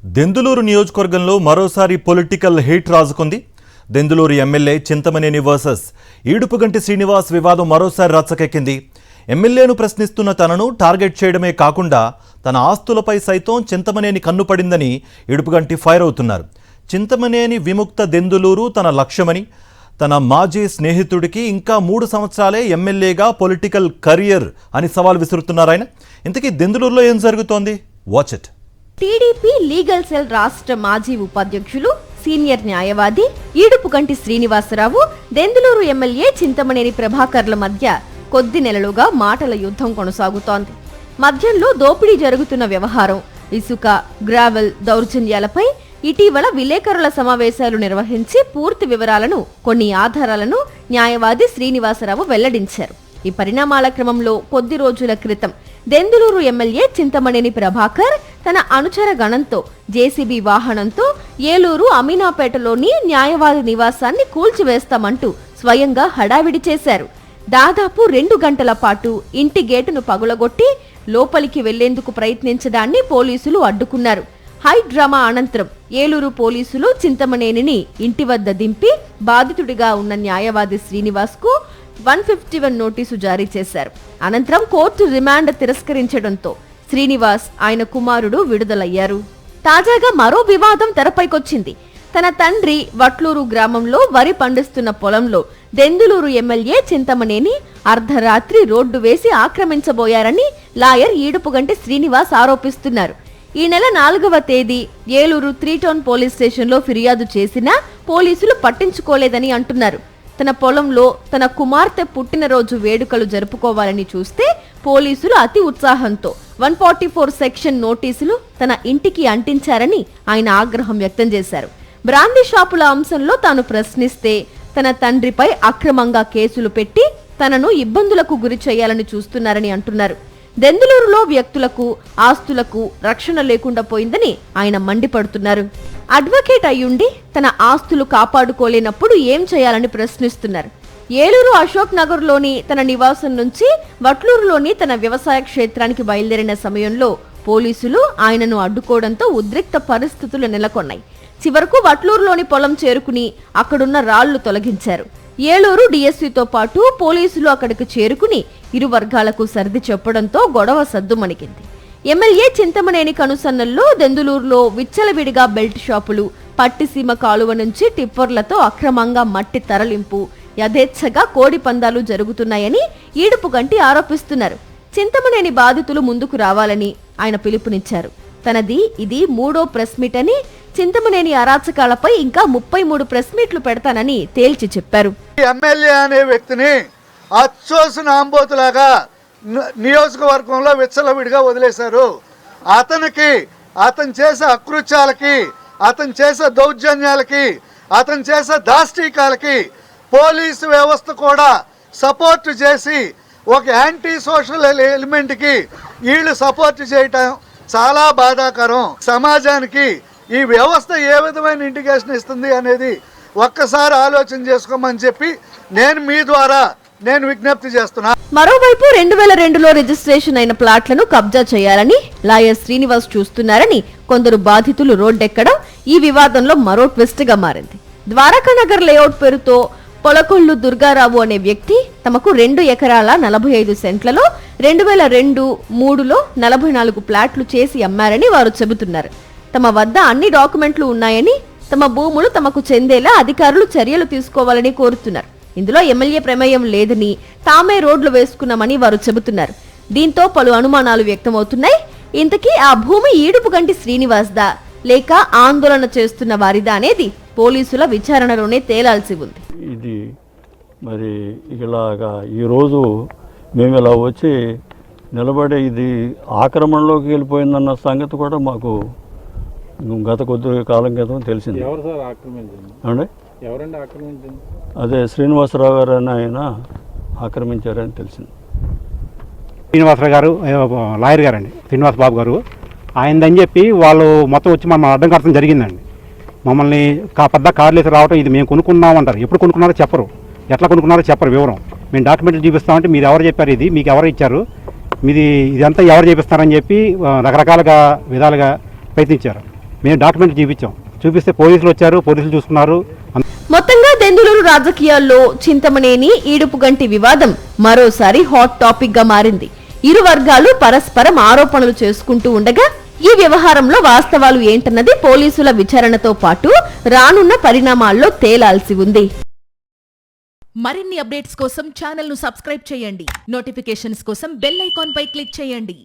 దెందులూరు నియోజకవర్గంలో మరోసారి political heat రాజుకుంది. దెందులూరు ఎమ్మెల్యే చింతమనేని వర్సెస్ ఈడుపుగంటి శ్రీనివాస్ వివాదం మరోసారి రచ్చకెక్కింది. ఎమ్మెల్యేను ప్రశ్నిస్తున్న తనను టార్గెట్ చేయడమే కాకుండా తన ఆస్తులపై సైతం చింతమనేని కన్నుపడిందని ఈడుపుగంటి ఫైర్ అవుతున్నారు. చింతమనేని విముక్త దెందులూరు తన లక్ష్యమని, తన మాజీ స్నేహితుడికి ఇంకా 3 సంవత్సరాలే ఎమ్మెల్యేగా పొలిటికల్ కెరియర్ అని సవాల్ విసురుతున్నారు ఆయన. ఇంతకీ దెందులూరులో ఏం జరుగుతోంది? Watch it. TDP legal cell రాష్ట్ర మాజీ ఉపాధ్యక్షులు, సీనియర్ న్యాయవాది ఈడుపుగంటి శ్రీనివాసరావు, దెందులూరు ఎమ్మెల్యే చింతమనేని ప్రభాకర్ల మధ్య కొద్ది నెలలుగా మాటల యుద్ధం కొనసాగుతోంది. మధ్యంలో దోపిడీ జరుగుతున్న వ్యవహారం, ఇసుక, గ్రావెల్ దౌర్జన్యాలపై ఇటీవల విలేకరుల సమావేశాలు నిర్వహించి పూర్తి వివరాలను, కొన్ని ఆధారాలను న్యాయవాది శ్రీనివాసరావు వెల్లడించారు. ఈ పరిణామాల క్రమంలో కొద్ది రోజుల క్రితం దెందులూరు ఎమ్మెల్యే చింతమనేని ప్రభాకర్ తన అనుచర గణంతో జేసీబీ వాహనంతో ఏలూరు అమీనాపేటలోని న్యాయవాది నివాసాన్ని కూల్చివేస్తామంటూ స్వయంగా హడావిడి చేశారు. దాదాపు 2 గంటల పాటు ఇంటి గేటును పగులగొట్టి లోపలికి వెళ్లేందుకు ప్రయత్నించడాన్ని పోలీసులు అడ్డుకున్నారు. హై డ్రామా అనంతరం ఏలూరు పోలీసులు చింతమనేనిని ఇంటి వద్ద దింపి బాధితుడిగా ఉన్న న్యాయవాది శ్రీనివాస్ కు 151 నోటీసు జారీ చేశారు. అనంతరం కోర్టు రిమాండ్ తిరస్కరించడంతో శ్రీనివాస్, ఆయన కుమారుడు విడుదలయ్యారు. తాజాగా మరో వివాదం తెరపైకొచ్చింది. తన తండ్రి వట్లూరు గ్రామంలో వరి పండిస్తున్న పొలంలో దెందులూరు ఎమ్మెల్యే చింతమనేని అర్ధరాత్రి రోడ్డు వేసి ఆక్రమించబోయారని లాయర్ ఈడుపుగంటి శ్రీనివాస్ ఆరోపిస్తున్నారు. ఈ నెల 4వ తేదీ ఏలూరు 3 టౌన్ పోలీస్ స్టేషన్లో ఫిర్యాదు చేసినా పోలీసులు పట్టించుకోలేదని అంటున్నారు. తన పొలంలో తన కుమార్తె పుట్టినరోజు వేడుకలు జరుపుకోవాలని చూస్తే పోలీసులు అతి ఉత్సాహంతో 144 సెక్షన్ నోటీసులు తన ఇంటికి అంటించారని ఆయన ఆగ్రహం వ్యక్తం చేశారు. బ్రాందీ షాపుల అంశంలో తాను ప్రశ్నిస్తే తన తండ్రిపై అక్రమంగా కేసులు పెట్టి తనను ఇబ్బందులకు గురి చేయాలని చూస్తున్నారని అంటున్నారు. దెందులూరులో వ్యక్తులకు, ఆస్తులకు రక్షణ లేకుండా పోయిందని ఆయన మండిపడుతున్నారు. అడ్వకేట్ అయ్యుండి తన ఆస్తులు కాపాడుకోలేనప్పుడు ఏం చేయాలని ప్రశ్నిస్తున్నారు. ఏలూరు అశోక్ నగర్లోని తన నివాసం నుంచి వట్లూరులోని తన వ్యవసాయ క్షేత్రానికి బయలుదేరిన సమయంలో పోలీసులు ఆయనను అడ్డుకోవడంతో ఉద్రిక్త పరిస్థితులు నెలకొన్నాయి. చివరకు వట్లూరులోని పొలం చేరుకుని అక్కడున్న రాళ్లు తొలగించారు. ఏలూరు డీఎస్పీతో పాటు పోలీసులు అక్కడికి చేరుకుని ఇరు వర్గాలకు సర్ది చెప్పడంతో గొడవ సద్దుమణిగింది. ఎమ్మెల్యే చింతమనేని కనుసన్నల్లో దెందులూరులో విచ్చలవిడిగా బెల్ట్ షాపులు, పట్టిసీమ కాలువ నుంచి టిప్పర్లతో అక్రమంగా మట్టి తరలింపు, యథేచ్ఛగా కోడి పందాలు జరుగుతున్నాయని ఈడుపుగంటి ఆరోపిస్తున్నారు. చింతమనేని బాధితులు ముందుకు రావాలని ఆయన పిలుపునిచ్చారు. తనది ఇది 3వ ప్రెస్ మీట్ అని, చింతమనేని అరాచకాలపై ఇంకా 33 ప్రెస్ మీట్లు పెడతానని తేల్చి చెప్పారు. ఎమ్మెల్యే అనే వ్యక్తిని అచ్చోసిన ఆంబోతులాగా నియోజకవర్గంలో విచ్చలవిడిగా వదిలేశారు. అతనికి, అతను చేసే అకృత్యాలకి, అతను చేసే దౌర్జన్యాలకి, అతను చేసే దాష్టీకాలకి పోలీసు వ్యవస్థ కూడా సపోర్ట్ చేసి ఒక యాంటీ సోషల్ ఎలిమెంట్కి వీళ్ళు సపోర్ట్ చేయటం చాలా బాధాకరం. సమాజానికి ఈ వ్యవస్థ ఏ విధమైన ఇండికేషన్ ఇస్తుంది అనేది ఒక్కసారి ఆలోచన చేసుకోమని చెప్పి నేను మీ ద్వారా విజ్ఞప్తి చేస్తున్నా. మరోవైపు 2002లో రిజిస్ట్రేషన్ అయిన ప్లాట్లను కబ్జా చేయాలని లాయర్ శ్రీనివాస్ చూస్తున్నారని కొందరు బాధితులు రోడ్డెక్కడం ఈ వివాదంలో మరో ట్విస్ట్ గా మారింది. ద్వారకానగర్ లేఅవుట్ పేరుతో పొలకొల్లు దుర్గారావు అనే వ్యక్తి తమకు 2 ఎకరాల 45 సెంట్లలో 2002-3లో 44 ప్లాట్లు చేసి అమ్మారని వారు చెబుతున్నారు. తమ వద్ద అన్ని డాక్యుమెంట్లు ఉన్నాయని, తమ భూములు తమకు చెందేలా అధికారులు చర్యలు తీసుకోవాలని కోరుతున్నారు. ఇందులో ఎమ్మెల్యే ప్రమేయం లేదని, తామే రోడ్లు వేసుకున్నామని వారు చెబుతున్నారు. దీంతో పలు అనుమానాలు వ్యక్తమవుతున్నాయి. ఇంతకీ ఆ భూమి ఈడుపుగంటి శ్రీనివాస్దా లేక ఆందోళన చేస్తున్న వారిదా అనేది పోలీసుల విచారణలోనే తేలాల్సి ఉంది. ఇది మరి ఇలాగా ఈరోజు మేము ఇలా వచ్చి నిలబడే ఇది ఆక్రమణలోకి వెళ్ళిపోయిందన్న సంగతి కూడా మాకు గత కొద్ది కాలం క్రితం తెలిసింది. అండి, అదే శ్రీనివాసరావు గారు అని ఆయన ఆక్రమించారని తెలిసింది. శ్రీనివాసరావు గారు లాయర్ గారండి, శ్రీనివాస బాబు గారు ఆయనదని చెప్పి వాళ్ళు మొత్తం వచ్చి మమ్మల్ని అడ్డం కట్టడం జరిగిందండి. మమ్మల్ని పెద్ద కార్లు వేసి రావటం, ఇది మేము కొనుక్కున్నామంటారు. ఎప్పుడు కొనుక్కున్నారో చెప్పరు, ఎట్లా కొనుక్కున్నారో చెప్పరు వివరం. మేము డాక్యుమెంట్లు చూపిస్తామంటే మీరు ఎవరు చెప్పారు, ఇది మీకు ఎవరు ఇచ్చారు, మీది ఇదంతా ఎవరు చేపిస్తారని చెప్పి రకరకాలుగా విధాలుగా ప్రయత్నించారు. మేము డాక్యుమెంట్ చూపిస్తే పోలీసులు వచ్చారు, పోలీసులు చూసుకున్నారు. మొత్తంగా దెందులూరు రాజకీయాల్లో చింతమనేని ఈడుపుగంటి వివాదం మరోసారి హాట్ టాపిక్ గా మారింది. ఇరు వర్గాలు పరస్పరం ఆరోపణలు చేసుకుంటూ ఉండగా ఈ వ్యవహారంలో వాస్తవాలు ఏంటన్నది పోలీసుల విచారణతో పాటు రానున్న పరిణామాల్లో తేలాల్సి ఉంది. మరిన్ని అప్డేట్స్ కోసం ఛానల్ ను సబ్స్క్రైబ్ చేయండి. నోటిఫికేషన్స్ కోసం బెల్ ఐకాన్ పై క్లిక్ చేయండి.